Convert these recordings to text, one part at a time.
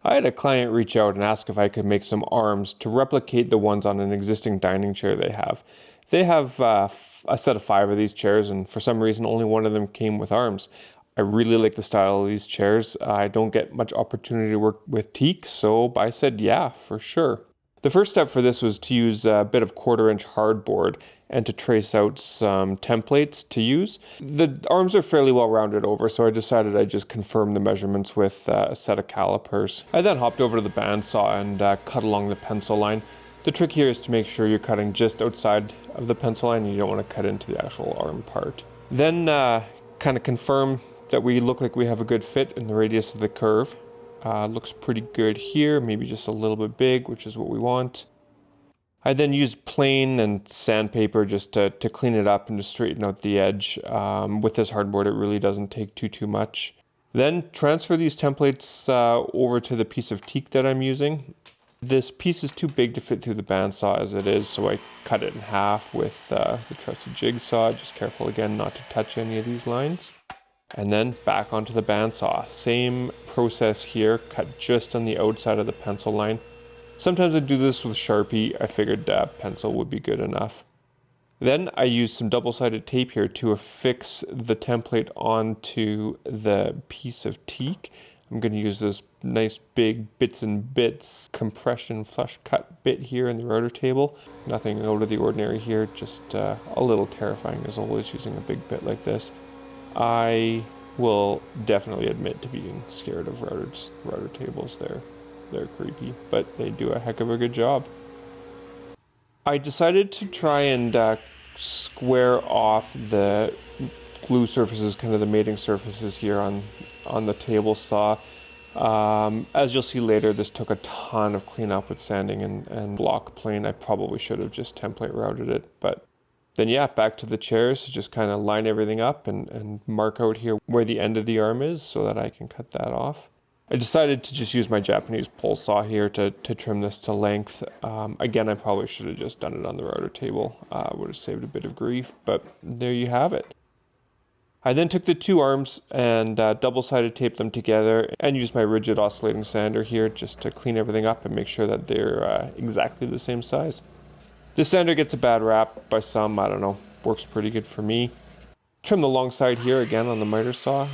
I had a client reach out and ask if I could make some arms to replicate the ones on an existing dining chair they have. They have a set of 5 of these chairs, and for some reason only one of them came with arms. I really like the style of these chairs. I don't get much opportunity to work with teak, so I said yeah, for sure. The first step for this was to use a bit of 1/4-inch hardboard and to trace out some templates to use. The arms are fairly well rounded over, so I decided I'd just confirm the measurements with a set of calipers. I then hopped over to the bandsaw and cut along the pencil line. The trick here is to make sure you're cutting just outside of the pencil line and you don't want to cut into the actual arm part. Then kind of confirm that we look like we have a good fit in the radius of the curve. Looks pretty good here, maybe just a little bit big, which is what we want. I then used plane and sandpaper just to clean it up and to straighten out the edge. With this hardboard, it really doesn't take too much. Then transfer these templates over to the piece of teak that I'm using. This piece is too big to fit through the bandsaw as it is, so I cut it in half with the trusty jigsaw. Just careful again not to touch any of these lines. And then back onto the bandsaw. Same process here, cut just on the outside of the pencil line. Sometimes I do this with Sharpie. I figured pencil would be good enough. Then I used some double-sided tape here to affix the template onto the piece of teak. I'm going to use this nice big bits and bits compression flush cut bit here in the router table. Nothing out of the ordinary here, just a little terrifying as always using a big bit like this. I will definitely admit to being scared of router tables. They're creepy, but they do a heck of a good job. I decided to try and square off the glue surfaces, kind of the mating surfaces here on the table saw. As you'll see later, this took a ton of cleanup with sanding and block plane. I probably should have just template routed it, but then yeah, back to the chairs, just kind of line everything up and mark out here where the end of the arm is so that I can cut that off. I decided to just use my Japanese pole saw here to trim this to length. Again, I probably should have just done it on the router table. Would have saved a bit of grief, but there you have it. I then took the 2 arms and double-sided taped them together and used my rigid oscillating sander here just to clean everything up and make sure that they're exactly the same size. This sander gets a bad rap by some, I don't know, works pretty good for me. Trim the long side here again on the miter saw.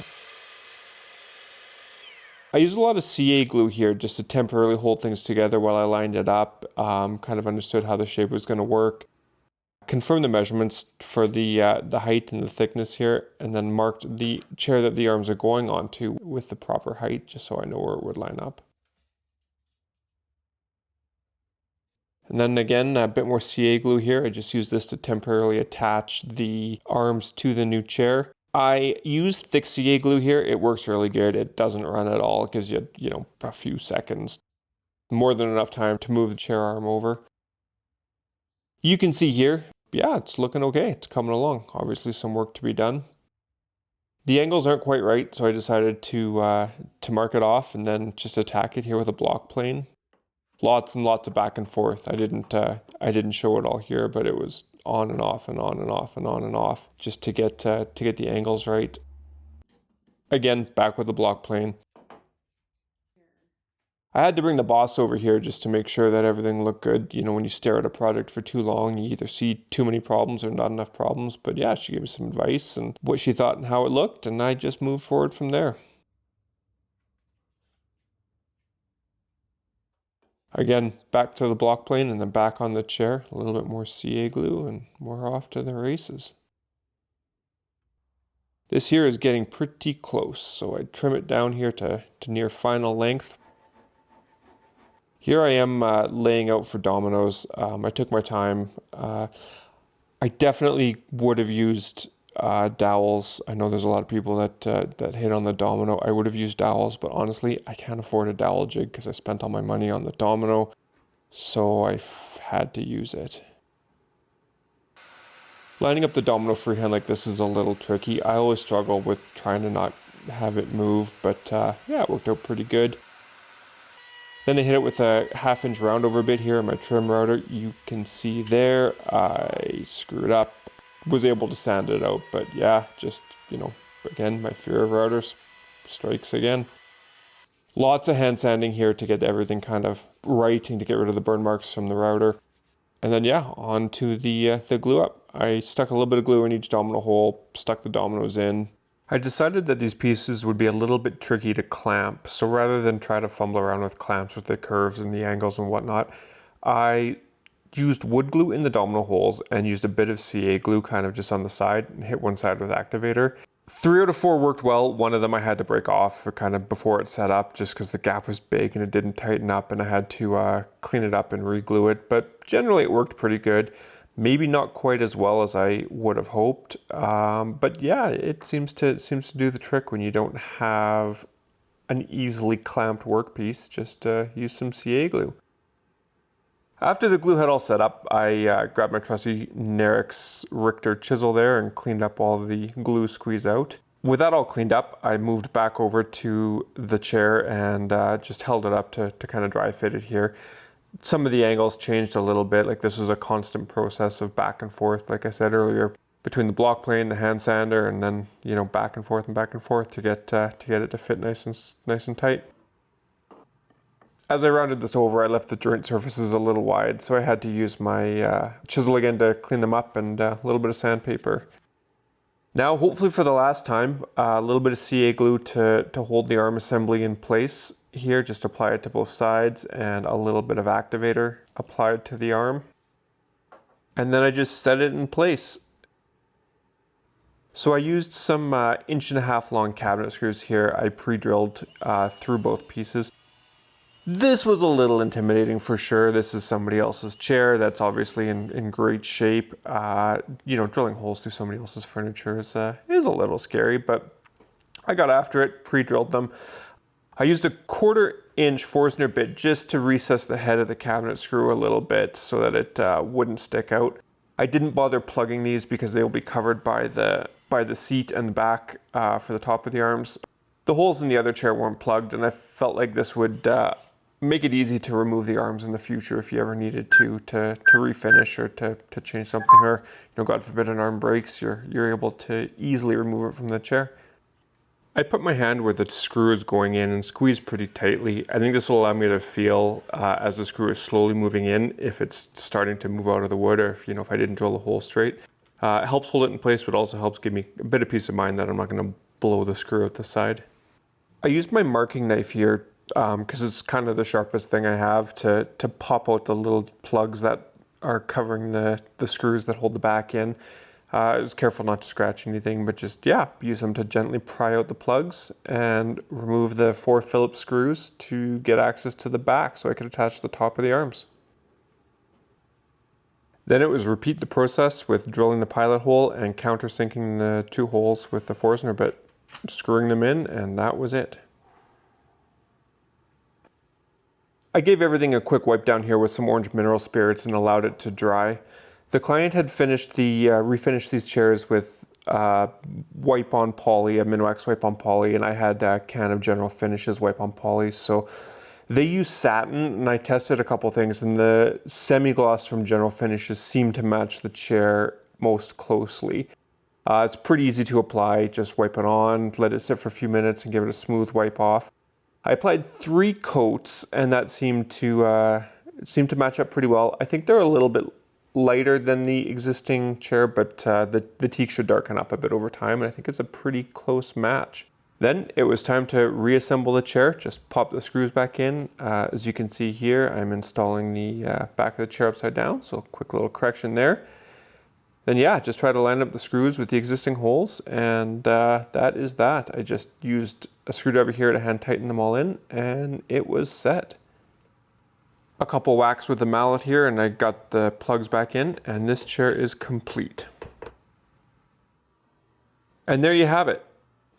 I used a lot of CA glue here just to temporarily hold things together while I lined it up, kind of understood how the shape was going to work. Confirmed the measurements for the height and the thickness here, and then marked the chair that the arms are going onto with the proper height just so I know where it would line up. And then again, a bit more CA glue here. I just used this to temporarily attach the arms to the new chair. I used thick CA glue here. It works really good. It doesn't run at all. It gives you, a few seconds. More than enough time to move the chair arm over. You can see here, yeah, it's looking okay. It's coming along. Obviously some work to be done. The angles aren't quite right, so I decided to mark it off and then just attack it here with a block plane. Lots and lots of back and forth. I didn't show it all here, but it was on and off and on and off and on and off just to get the angles right. Again, back with the block plane. I had to bring the boss over here just to make sure that everything looked good. When you stare at a project for too long, you either see too many problems or not enough problems. But yeah, she gave me some advice and what she thought and how it looked, and I just moved forward from there. Again, back to the block plane and then back on the chair. A little bit more CA glue and we're off to the races. This here is getting pretty close, so I trim it down here to near final length. Here I am laying out for dominoes. I took my time. I definitely would have used dowels. I know there's a lot of people that hit on the domino. I would have used dowels, but honestly, I can't afford a dowel jig because I spent all my money on the domino, so I had to use it. Lining up the domino freehand like this is a little tricky. I always struggle with trying to not have it move, but yeah, it worked out pretty good. Then I hit it with a 1/2-inch roundover bit here in my trim router. You can see there, I screwed up. Was able to sand it out, but yeah, just, again, my fear of routers strikes again. Lots of hand sanding here to get everything kind of right and to get rid of the burn marks from the router. And then yeah, on to the glue up. I stuck a little bit of glue in each domino hole, stuck the dominoes in. I decided that these pieces would be a little bit tricky to clamp, so rather than try to fumble around with clamps with the curves and the angles and whatnot, I used wood glue in the domino holes and used a bit of CA glue kind of just on the side and hit one side with activator. 3 out of 4 worked well. One of them I had to break off for kind of before it set up just because the gap was big and it didn't tighten up, and I had to clean it up and re-glue it. But generally it worked pretty good. Maybe not quite as well as I would have hoped. But yeah, it seems to do the trick when you don't have an easily clamped workpiece. Just use some CA glue. After the glue had all set up, I grabbed my trusty Nerix Richter chisel there and cleaned up all the glue squeeze out. With that all cleaned up, I moved back over to the chair and just held it up to kind of dry fit it here. Some of the angles changed a little bit, like this was a constant process of back and forth, like I said earlier, between the block plane, the hand sander, and then, you know, back and forth to get it to fit nice and tight. As I rounded this over, I left the joint surfaces a little wide, so I had to use my chisel again to clean them up, and a little bit of sandpaper. Now, hopefully for the last time, a little bit of CA glue to hold the arm assembly in place here. Just apply it to both sides, and a little bit of activator applied to the arm. And then I just set it in place. So I used some 1.5 inch long cabinet screws here. I pre-drilled through both pieces. This was a little intimidating for sure. This is somebody else's chair that's obviously in great shape. You know, drilling holes through somebody else's furniture is a little scary, but I got after it, pre-drilled them. I used a 1/4 inch Forstner bit just to recess the head of the cabinet screw a little bit so that it wouldn't stick out. I didn't bother plugging these because they will be covered by the seat and the back for the top of the arms. The holes in the other chair weren't plugged, and I felt like this would make it easy to remove the arms in the future if you ever needed to refinish or to change something, or, you know, God forbid an arm breaks, you're able to easily remove it from the chair. I put my hand where the screw is going in and squeeze pretty tightly. I think this will allow me to feel as the screw is slowly moving in if it's starting to move out of the wood, or if, you know, if I didn't drill the hole straight. It helps hold it in place, but also helps give me a bit of peace of mind that I'm not going to blow the screw out the side. I used my marking knife here because it's kind of the sharpest thing I have to pop out the little plugs that are covering the screws that hold the back in. I was careful not to scratch anything, but just, yeah, use them to gently pry out the plugs and remove the 4 Phillips screws to get access to the back so I could attach the top of the arms. Then it was repeat the process with drilling the pilot hole and countersinking the 2 holes with the Forstner bit, screwing them in, and that was it. I gave everything a quick wipe down here with some orange mineral spirits and allowed it to dry. The client had refinished these chairs with wipe on poly, a Minwax wipe on poly, and I had a can of General Finishes wipe on poly. So they use satin, and I tested a couple things, and the semi-gloss from General Finishes seemed to match the chair most closely. It's pretty easy to apply. Just wipe it on, let it sit for a few minutes, and give it a smooth wipe off. I applied 3 coats, and that seemed to match up pretty well. I think they're a little bit lighter than the existing chair, but the teak should darken up a bit over time, and I think it's a pretty close match. Then it was time to reassemble the chair. Just pop the screws back in. As you can see here, I'm installing the back of the chair upside down, so quick little correction there. Then yeah, just try to line up the screws with the existing holes, and that is that. I just used a screwdriver here to hand tighten them all in, and it was set. A couple whacks with the mallet here, and I got the plugs back in, and this chair is complete. And there you have it.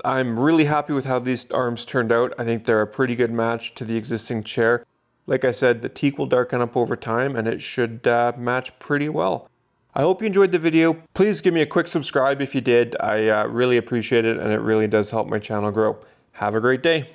I'm really happy with how these arms turned out. I think they're a pretty good match to the existing chair. Like I said, the teak will darken up over time, and it should match pretty well. I hope you enjoyed the video. Please give me a quick subscribe if you did. I really appreciate it, and it really does help my channel grow. Have a great day.